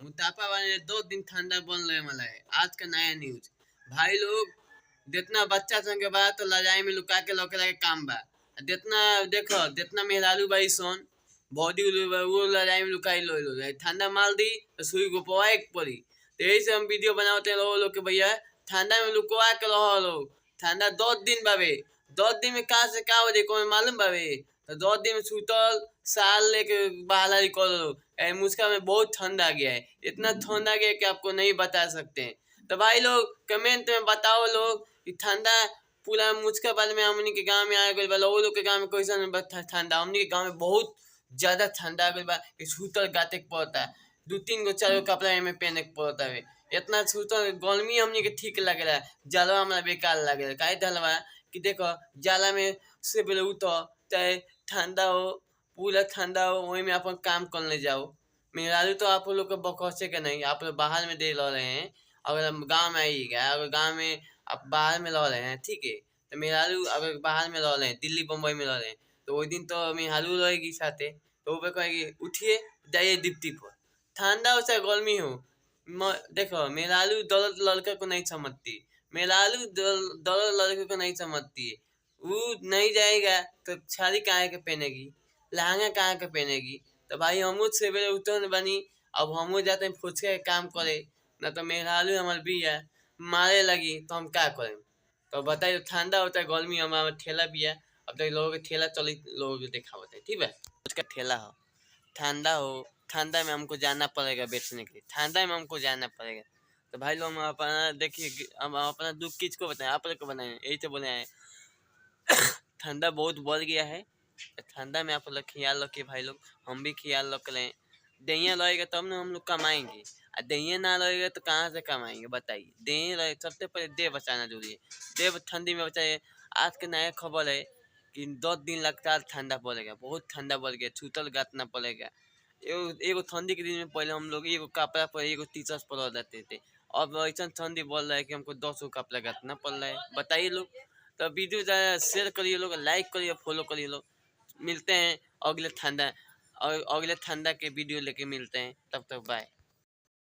मोटापा वाले 2 दिन ठंडा बन रहे वाला है। आज का नया न्यूज भाई लोग, जितना बच्चा संग के बाद तो लजाई में लुका के लौके काम बा, जितना देखो जितना मेहरारू भाई सोन बॉडी वो लजाई में लुकाई लो लो ठंडा मार दी तो सुई को पवाए पड़ी। तो यही से हम वीडियो बनाते हैं लोग के भैया ठंडा में लुकवा के रहो लोग। ठंडा 2 दिन बाबे, 2 दिन में कहा से का हो देखो मालूम बाबे। तो 2 दिन में सुतल साल लेके बाहर निकल मुस्का में बहुत ठंड आ गया है, इतना ठंड आ गया है कि आपको नहीं बता सकते हैं। तो भाई लोग कमेंट में बताओ लोग कि ठंडा पूरा मुझका बाद में हमनी के गांव में आ गई बा, लोग के गांव में कैसा ठंडा, हमनी के गांव में बहुत ज्यादा ठंडा आ गई बा। सूतर गाते के पड़ता है, 2-3 गो 4 गो कपड़ा में पहने के पड़ता है। इतना सूतर गर्मी हमनी के ठीक लगेला, जलवा हमारा बेकार लगेला। काहे धलवा कि देखो जाला में से बोले उठो चाहे ठंडा हो पूरा ठंडा हो वही में अपन काम करने जाओ। मेहरारू तो आप लोग को बकौसे के नहीं, आप लोग बाहर में दे लो रहे हैं। अगर गांव में आइएगा, अगर गांव में आप बाहर में लो रहे हैं ठीक है, तो मेहरारू अगर बाहर में लो रहे हैं दिल्ली बम्बई में लो रहे हैं तो वही दिन तो मेहरारू रहेगी साथे, तो वो कहेगी उठिए जाइए डिप्टी पर। ठंडा हो चाहे गर्मी हो देखो मेहरारू दौलत लड़का को नहीं समझती, मेहरारू दौलत लड़के को नहीं समझती है। वो नहीं जाएगा तो साड़ी कहाँ के पहनेगी, लहंगा कहाँ के पहनेगी। तो भाई हमू सवेरे उठन बनी, अब हमू जाते हैं फुचके के काम करे, ना तो मेहरारू हमारे भी है मारे लगी तो हम क्या करें। तो बताइए ठंडा होता है गर्मी हमारा ठेला भी है। अब तक लोगों के ठेला चली लोगों को देखा होता है ठीक है, उसका ठेला हो ठंडा हो, ठंडा में हमको जाना पड़ेगा बेचने के लिए, ठंडा में हमको जाना पड़ेगा। तो भाई लोग हम अपना देखिए हम अपना दुख किसको बताएं, आप लोग को बनाए यही तो बोले हैं। ठंडा बहुत बढ़ गया है, ठंडा में आप लोग ख्याल रखिए भाई लोग, हम भी ख्याल रख लें। दहिया रहेगा तब ना हम लोग कमाएंगे, और दहिया ना रहेगा तो कहाँ से कमाएंगे बताइए। दहिया रहे सबसे पहले देह बचाना जरूरी है, देह ठंडी में बचाइए। आज के नया खबर है कि 2 दिन लगातार ठंडा पड़ेगा, बहुत ठंडा बढ़ गया, छूतल गातना पड़ेगा। एगो ठंडी के दिन में पहले हम लोग एगो कपड़ा पर एगो टी शर्ट पहन लेते थे, अब ऐसा ठंडी बढ़ रहा है कि हमको 10 गो कपड़ा गातना पड़ रहा है बताइए लोग। तो वीडियो ज़्यादा शेयर करिए लोग, लाइक करिए, फॉलो करिए लोग। मिलते हैं अगले ठंडा और अगले ठंडा के वीडियो लेके मिलते हैं, तब तक बाय।